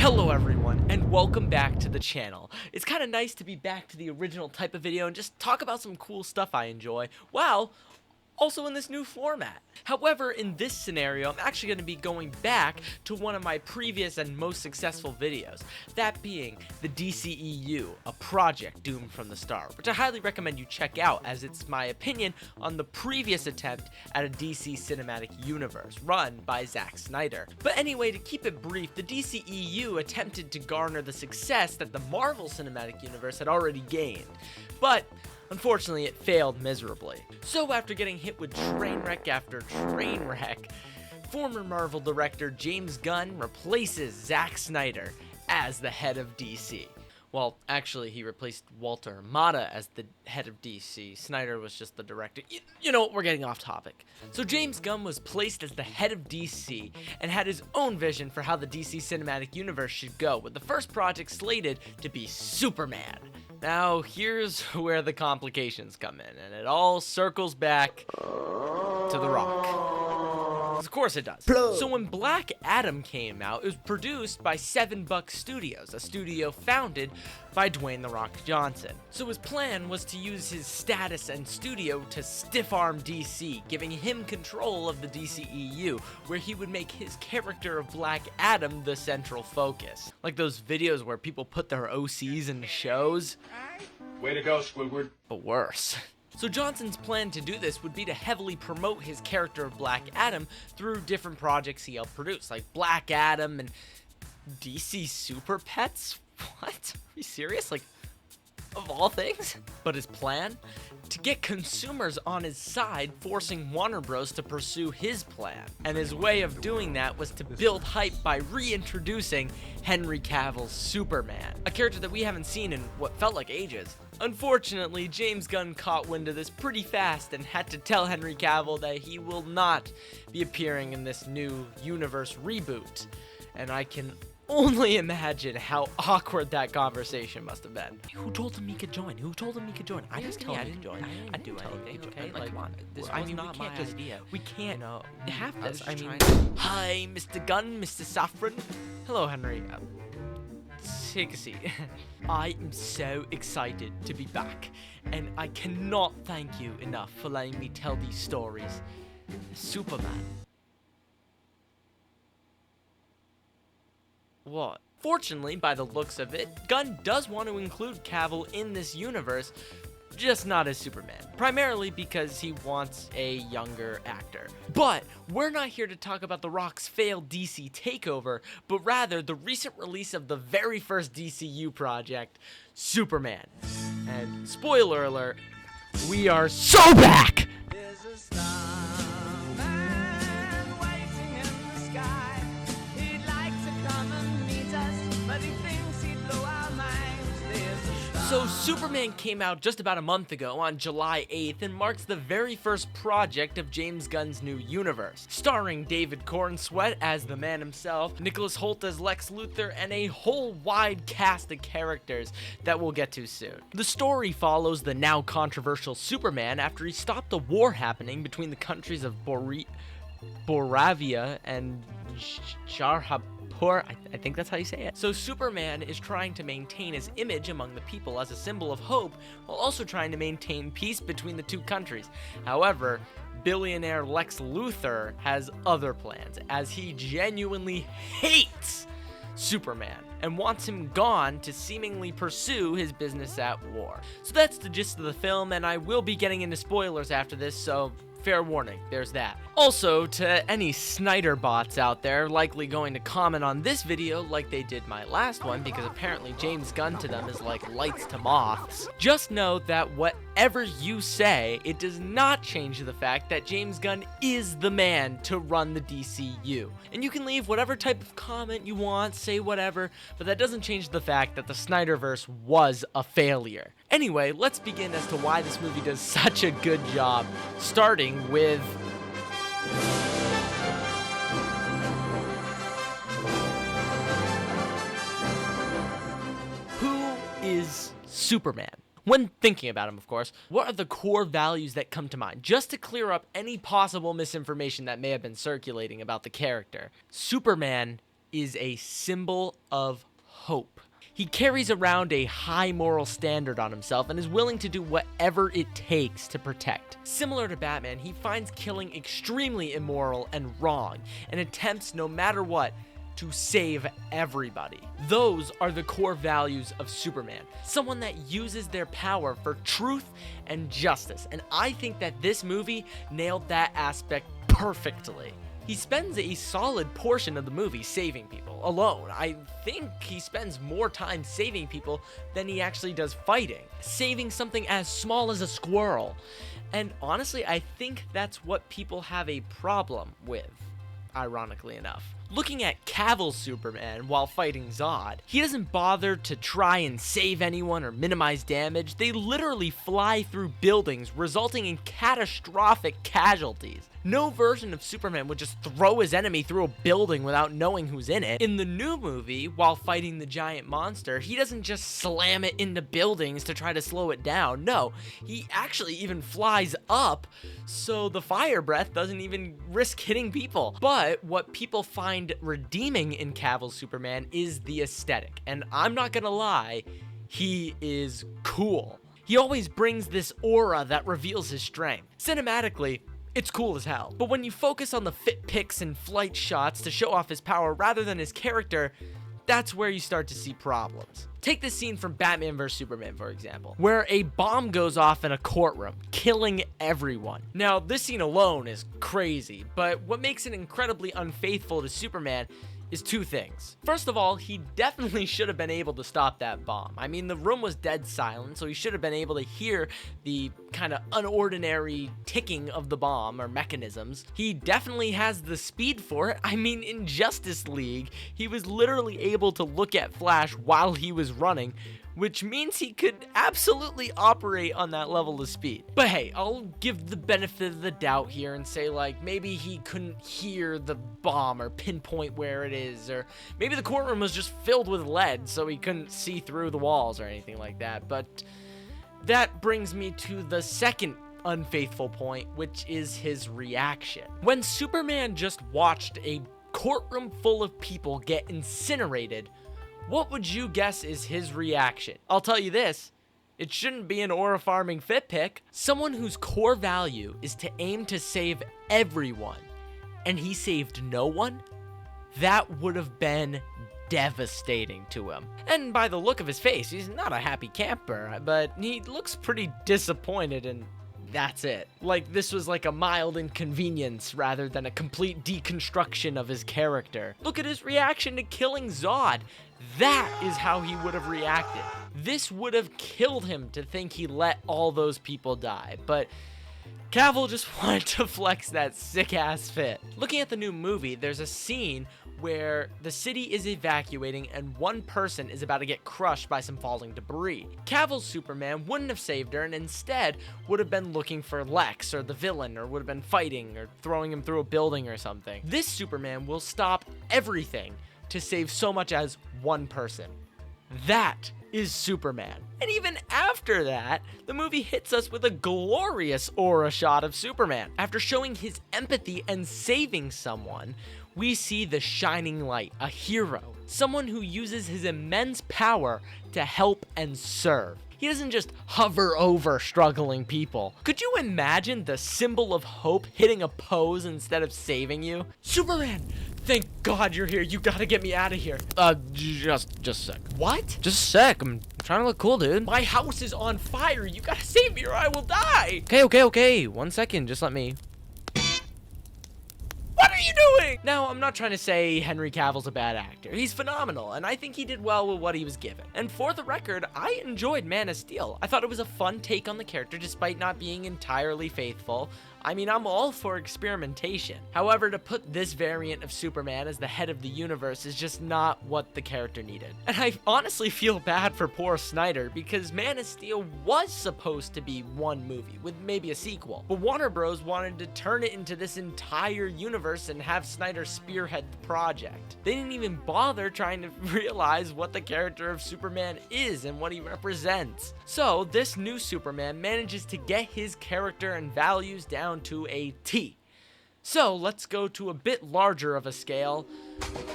Hello everyone, and welcome back to the channel. It's kind of nice to be back to the original type of video and just talk about some cool stuff I enjoy, while also in this new format. However, in this scenario, I'm actually going to be going back to one of my previous and most successful videos, that being the DCEU, a project doomed from the start, which I highly recommend you check out, as it's my opinion on the previous attempt at a DC cinematic universe run by Zack Snyder. But anyway, to keep it brief, the DCEU attempted to garner the success that the Marvel Cinematic Universe had already gained, but unfortunately, it failed miserably. So after getting hit with train wreck after train wreck, former Marvel director James Gunn replaces Zack Snyder as the head of DC. Well, actually, he replaced Walter Hamada as the head of DC. Snyder was just the director. You know what, we're getting off topic. So James Gunn was placed as the head of DC and had his own vision for how the DC cinematic universe should go, with the first project slated to be Superman. Now, here's where the complications come in, and it all circles back to The Rock. Of course it does. So when Black Adam came out, it was produced by 7 Buck Studios, a studio founded by Dwayne "The Rock" Johnson. So his plan was to use his status and studio to stiff-arm DC, giving him control of the DCEU, where he would make his character of Black Adam the central focus. Like those videos where people put their OCs into shows. Way to go, Squidward. But worse. So Johnson's plan to do this would be to heavily promote his character of Black Adam through different projects he helped produce, like Black Adam and DC Super Pets? What? Are you serious? Like, of all things? But his plan? To get consumers on his side, forcing Warner Bros. To pursue his plan. And his way of doing that was to build hype by reintroducing Henry Cavill's Superman, a character that we haven't seen in what felt like ages. Unfortunately, James Gunn caught wind of this pretty fast and had to tell Henry Cavill that he will not be appearing in this new universe reboot. And I can only imagine how awkward that conversation must have been. Who told him he could join? Who told him he could join? I didn't tell him he could join. I didn't do anything, okay? Like, come on. This was not my idea. We can't have this. I mean, hi, Mr. Gunn, Mr. Safran. Hello, Henry. Take a seat. I am so excited to be back, and I cannot thank you enough for letting me tell these stories. Superman. What? Fortunately, by the looks of it, Gunn does want to include Cavill in this universe, just not as Superman. Primarily because he wants a younger actor. But we're not here to talk about The Rock's failed DC takeover, but rather the recent release of the very first DCU project, Superman. And spoiler alert, we are so back! So Superman came out just about a month ago on July 8th and marks the very first project of James Gunn's new universe, starring David Corenswet as the Man himself, Nicholas Hoult as Lex Luthor, and a whole wide cast of characters that we'll get to soon. The story follows the now controversial Superman after he stopped the war happening between the countries of Boravia and Jarhapur. I think that's how you say it. So Superman is trying to maintain his image among the people as a symbol of hope, while also trying to maintain peace between the two countries. However, billionaire Lex Luthor has other plans, as he genuinely hates Superman and wants him gone to seemingly pursue his business at war. So that's the gist of the film, and I will be getting into spoilers after this, so fair warning, there's that. Also, to any Snyder bots out there likely going to comment on this video like they did my last one, because apparently James Gunn to them is like lights to moths, just know that whatever you say, it does not change the fact that James Gunn is the man to run the DCU. And you can leave whatever type of comment you want, say whatever, but that doesn't change the fact that the Snyderverse was a failure. Anyway, let's begin as to why this movie does such a good job, starting with who is Superman? When thinking about him, of course, what are the core values that come to mind? Just to clear up any possible misinformation that may have been circulating about the character. Superman is a symbol of hope. He carries around a high moral standard on himself and is willing to do whatever it takes to protect. Similar to Batman, he finds killing extremely immoral and wrong and attempts, no matter what, to save everybody. Those are the core values of Superman. Someone that uses their power for truth and justice. And I think that this movie nailed that aspect perfectly. He spends a solid portion of the movie saving people alone. I think he spends more time saving people than he actually does fighting. Saving something as small as a squirrel. And honestly, I think that's what people have a problem with, ironically enough. Looking at Cavill's Superman while fighting Zod, he doesn't bother to try and save anyone or minimize damage. They literally fly through buildings, resulting in catastrophic casualties. No version of Superman would just throw his enemy through a building without knowing who's in it. In the new movie, while fighting the giant monster, he doesn't just slam it into buildings to try to slow it down. No, he actually even flies up, so the fire breath doesn't even risk hitting people. But what people find redeeming in Cavill's Superman is the aesthetic, and I'm not gonna lie, he is cool. He always brings this aura that reveals his strength. Cinematically, it's cool as hell. But when you focus on the fit pics and flight shots to show off his power rather than his character, that's where you start to see problems. Take this scene from Batman vs Superman, for example, where a bomb goes off in a courtroom, killing everyone. Now, this scene alone is crazy, but what makes it incredibly unfaithful to Superman is two things. First of all, he definitely should have been able to stop that bomb. I mean, the room was dead silent, so he should have been able to hear the kind of unordinary ticking of the bomb or mechanisms. He definitely has the speed for it. I mean, in Justice League, he was literally able to look at Flash while he was running, which means he could absolutely operate on that level of speed. But hey, I'll give the benefit of the doubt here and say, like, maybe he couldn't hear the bomb or pinpoint where it is, or maybe the courtroom was just filled with lead so he couldn't see through the walls or anything like that. But that brings me to the second unfaithful point, which is his reaction. When Superman just watched a courtroom full of people get incinerated, what would you guess is his reaction? I'll tell you this, it shouldn't be an aura farming fit pick. Someone whose core value is to aim to save everyone, and he saved no one, that would have been devastating to him. And by the look of his face, he's not a happy camper, but he looks pretty disappointed, and that's it. Like, this was like a mild inconvenience rather than a complete deconstruction of his character. Look at his reaction to killing Zod. That is how he would have reacted. This would have killed him to think he let all those people die, but Cavill just wanted to flex that sick-ass fit. Looking at the new movie, there's a scene where the city is evacuating and one person is about to get crushed by some falling debris. Cavill's Superman wouldn't have saved her and instead would have been looking for Lex or the villain, or would have been fighting or throwing him through a building or something. This Superman will stop everything to save so much as one person. That is Superman. And even after that, the movie hits us with a glorious aura shot of Superman. After showing his empathy and saving someone, we see the shining light, a hero, someone who uses his immense power to help and serve. He doesn't just hover over struggling people. Could you imagine the symbol of hope hitting a pose instead of saving you? Superman! Thank God you're here. You gotta get me out of here. Just a sec. What? Just a sec. I'm trying to look cool, dude. My house is on fire. You gotta save me or I will die. Okay. 1 second. Just let me. What are you doing? Now, I'm not trying to say Henry Cavill's a bad actor. He's phenomenal, and I think he did well with what he was given. And for the record, I enjoyed Man of Steel. I thought it was a fun take on the character despite not being entirely faithful. I mean, I'm all for experimentation. However, to put this variant of Superman as the head of the universe is just not what the character needed. And I honestly feel bad for poor Snyder, because Man of Steel was supposed to be one movie with maybe a sequel. But Warner Bros. Wanted to turn it into this entire universe and have Snyder spearhead the project. They didn't even bother trying to realize what the character of Superman is and what he represents. So, this new Superman manages to get his character and values down to a T. So let's go to a bit larger of a scale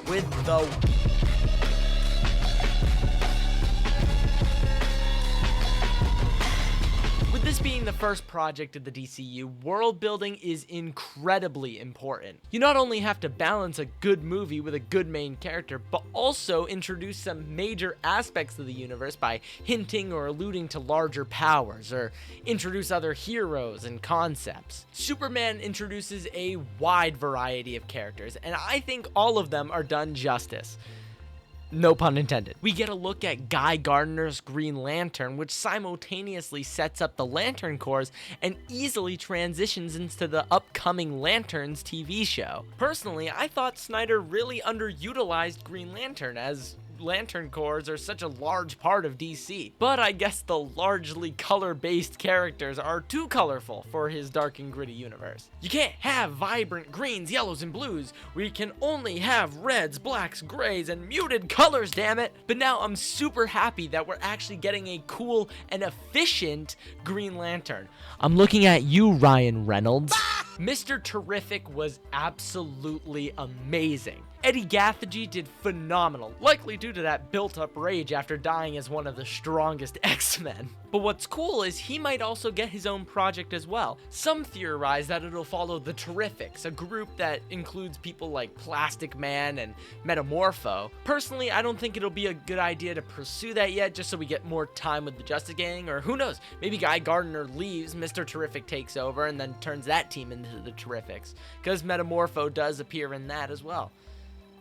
with the With this being the first project of the DCU, world building is incredibly important. You not only have to balance a good movie with a good main character, but also introduce some major aspects of the universe by hinting or alluding to larger powers, or introduce other heroes and concepts. Superman introduces a wide variety of characters, and I think all of them are done justice. No pun intended. We get a look at Guy Gardner's Green Lantern, which simultaneously sets up the Lantern Corps and easily transitions into the upcoming Lanterns TV show. Personally, I thought Snyder really underutilized Green Lantern, as Lantern Corps are such a large part of DC, but I guess the largely color-based characters are too colorful for his dark and gritty universe. You can't have vibrant greens, yellows, and blues. We can only have reds, blacks, grays, and muted colors, damn it! But now I'm super happy that we're actually getting a cool and efficient Green Lantern. I'm looking at you, Ryan Reynolds. Mr. Terrific was absolutely amazing. Eddie Gathegi did phenomenal, likely due to that built-up rage after dying as one of the strongest X-Men. But what's cool is he might also get his own project as well. Some theorize that it'll follow the Terrifics, a group that includes people like Plastic Man and Metamorpho. Personally, I don't think it'll be a good idea to pursue that yet, just so we get more time with the Justice Gang, or who knows, maybe Guy Gardner leaves, Mr. Terrific takes over, and then turns that team into the Terrifics, because Metamorpho does appear in that as well.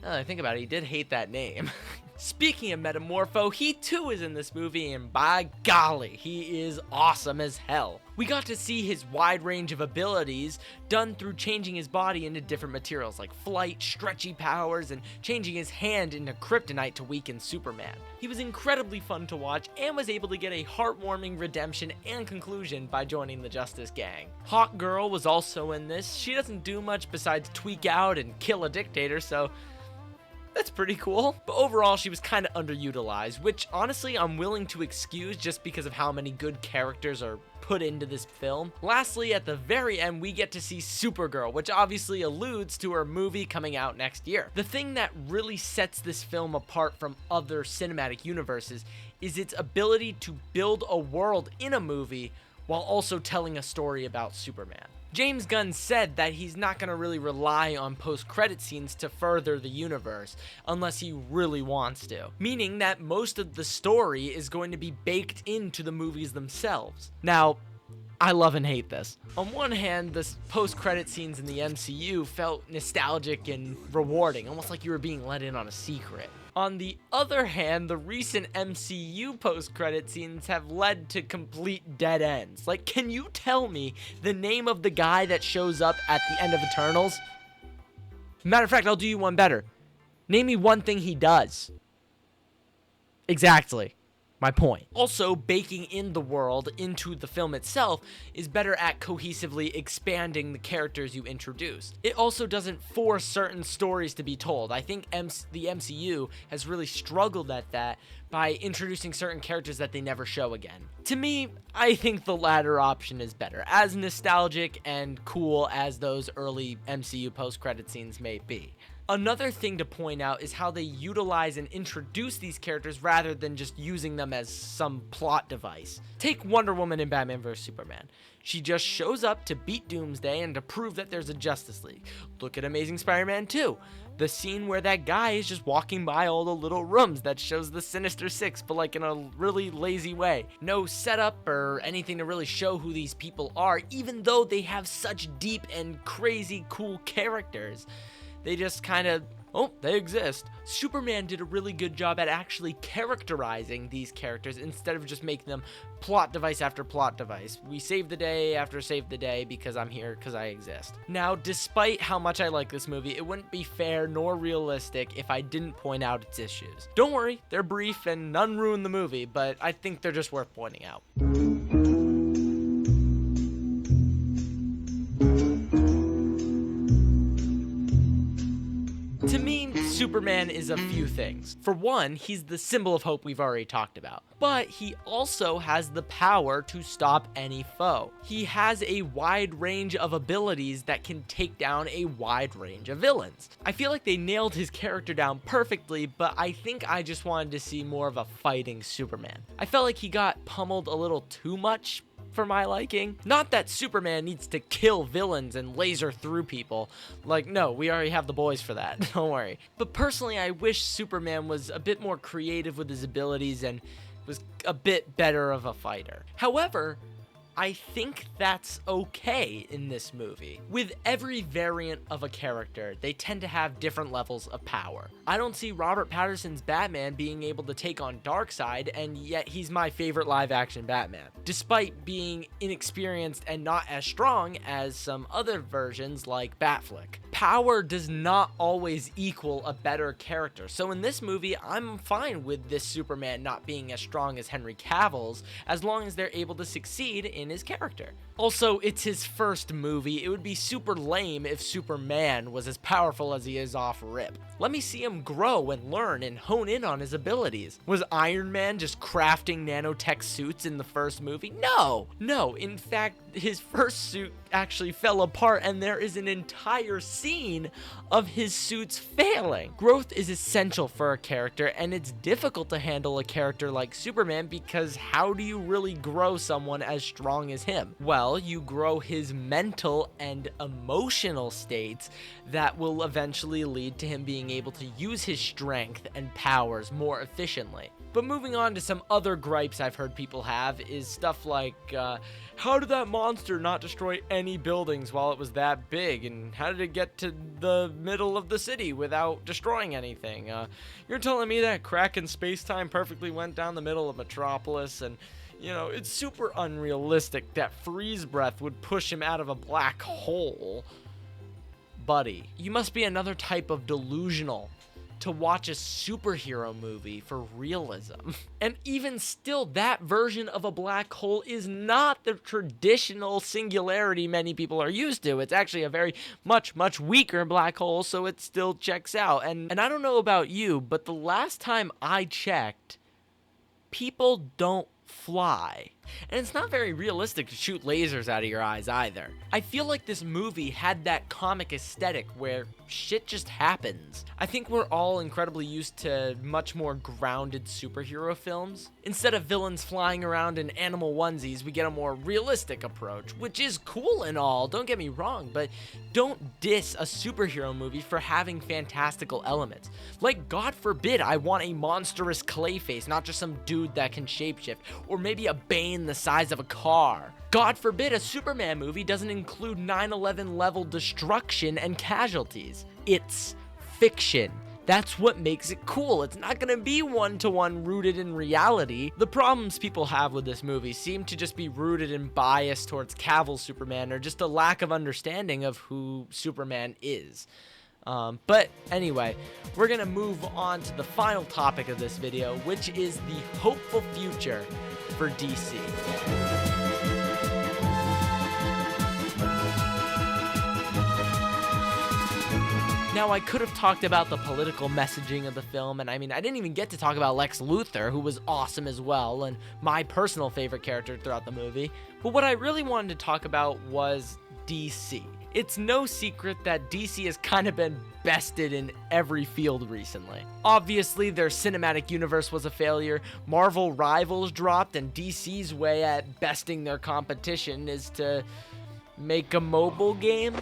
Now that I think about it, he did hate that name. Speaking of Metamorpho, he too is in this movie, and by golly, he is awesome as hell. We got to see his wide range of abilities done through changing his body into different materials like flight, stretchy powers, and changing his hand into kryptonite to weaken Superman. He was incredibly fun to watch and was able to get a heartwarming redemption and conclusion by joining the Justice Gang. Hawkgirl was also in this. She doesn't do much besides tweak out and kill a dictator, so that's pretty cool. But overall, she was kind of underutilized, which honestly I'm willing to excuse just because of how many good characters are put into this film. Lastly, at the very end, we get to see Supergirl, which obviously alludes to her movie coming out next year. The thing that really sets this film apart from other cinematic universes is its ability to build a world in a movie while also telling a story about Superman. James Gunn said that he's not going to really rely on post-credit scenes to further the universe unless he really wants to, meaning that most of the story is going to be baked into the movies themselves. Now, I love and hate this. On one hand, the post-credit scenes in the MCU felt nostalgic and rewarding, almost like you were being let in on a secret. On the other hand, the recent MCU post-credit scenes have led to complete dead ends. Like, can you tell me the name of the guy that shows up at the end of Eternals? Matter of fact, I'll do you one better. Name me one thing he does. Exactly. My point. Also, baking in the world into the film itself is better at cohesively expanding the characters you introduce. It also doesn't force certain stories to be told. I think the MCU has really struggled at that by introducing certain characters that they never show again. To me, I think the latter option is better, as nostalgic and cool as those early MCU post-credit scenes may be. Another thing to point out is how they utilize and introduce these characters rather than just using them as some plot device. Take Wonder Woman in Batman vs. Superman. She just shows up to beat Doomsday and to prove that there's a Justice League. Look at Amazing Spider-Man 2. The scene where that guy is just walking by all the little rooms that shows the Sinister Six, but like in a really lazy way. No setup or anything to really show who these people are, even though they have such deep and crazy cool characters. They just kind of, oh, they exist. Superman did a really good job at actually characterizing these characters instead of just making them plot device after plot device. We save the day after save the day because I'm here, because I exist. Now, despite how much I like this movie, it wouldn't be fair nor realistic if I didn't point out its issues. Don't worry, they're brief and none ruin the movie, but I think they're just worth pointing out. To me, Superman is a few things. For one, he's the symbol of hope we've already talked about, but he also has the power to stop any foe. He has a wide range of abilities that can take down a wide range of villains. I feel like they nailed his character down perfectly, but I think I just wanted to see more of a fighting Superman. I felt like he got pummeled a little too much for my liking. Not that Superman needs to kill villains and laser through people. Like, no, we already have the boys for that. Don't worry. But personally, I wish Superman was a bit more creative with his abilities and was a bit better of a fighter. However, I think that's okay in this movie. With every variant of a character, they tend to have different levels of power. I don't see Robert Pattinson's Batman being able to take on Darkseid, and yet he's my favorite live-action Batman, despite being inexperienced and not as strong as some other versions like Batfleck. Power does not always equal a better character, so in this movie, I'm fine with this Superman not being as strong as Henry Cavill's, as long as they're able to succeed in his character. Also, it's his first movie. It would be super lame if Superman was as powerful as he is off rip. Let me see him grow and learn and hone in on his abilities. Was Iron Man just crafting nanotech suits in the first movie? No. In fact, his first suit actually fell apart, and there is an entire scene of his suits failing. Growth is essential for a character, and it's difficult to handle a character like Superman because how do you really grow someone as strong as him? Well, you grow his mental and emotional states that will eventually lead to him being able to use his strength and powers more efficiently. But moving on to some other gripes I've heard people have is stuff like, how did that monster not destroy any buildings while it was that big? And how did it get to the middle of the city without destroying anything? You're telling me that Kraken space-time perfectly went down the middle of Metropolis, and you know, it's super unrealistic that freeze breath would push him out of a black hole. Buddy, you must be another type of delusional to watch a superhero movie for realism. And even still, that version of a black hole is not the traditional singularity many people are used to. It's actually a very much weaker black hole, so it still checks out. And I don't know about you, but the last time I checked, people don't fly. And it's not very realistic to shoot lasers out of your eyes either. I feel like this movie had that comic aesthetic where shit just happens. I think we're all incredibly used to much more grounded superhero films. Instead of villains flying around in animal onesies, we get a more realistic approach, which is cool and all, don't get me wrong, but don't diss a superhero movie for having fantastical elements. Like, God forbid I want a monstrous Clayface, not just some dude that can shapeshift, or maybe a Bane the size of a car. God forbid a Superman movie doesn't include 9/11 level destruction and casualties. It's fiction. That's what makes it cool. It's not gonna be one-to-one rooted in reality. The problems people have with this movie seem to just be rooted in bias towards Cavill's Superman, or just a lack of understanding of who Superman is. But anyway, we're gonna move on to the final topic of this video, which is the hopeful future for DC. Now, I could have talked about the political messaging of the film, and I mean, I didn't even get to talk about Lex Luthor, who was awesome as well, and my personal favorite character throughout the movie. But what I really wanted to talk about was DC. It's no secret that DC has kind of been bested in every field recently. Obviously, their cinematic universe was a failure, Marvel Rivals dropped, and DC's way at besting their competition is to make a mobile game?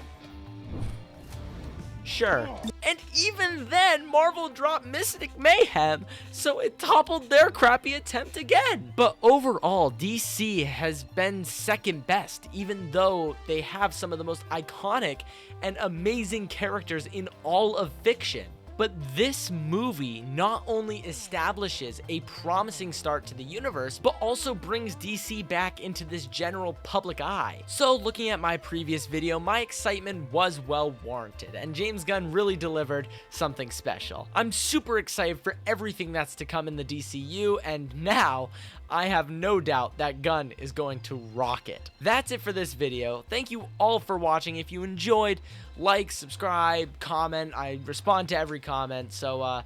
Sure. And even then, Marvel dropped Mystic Mayhem, so it toppled their crappy attempt again. But overall, DC has been second best, even though they have some of the most iconic and amazing characters in all of fiction. But this movie not only establishes a promising start to the universe, but also brings DC back into this general public eye. So looking at my previous video, my excitement was well warranted, and James Gunn really delivered something special. I'm super excited for everything that's to come in the DCU, and now I have no doubt that Gunn is going to rock it. That's it for this video. Thank you all for watching. If you enjoyed, like, subscribe, comment. I respond to every comment. So,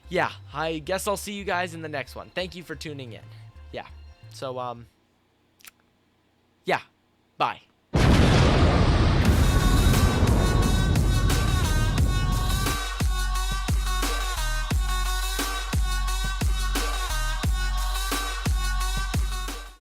yeah, I guess I'll see you guys in the next one. Thank you for tuning in. Yeah. So, yeah. Bye.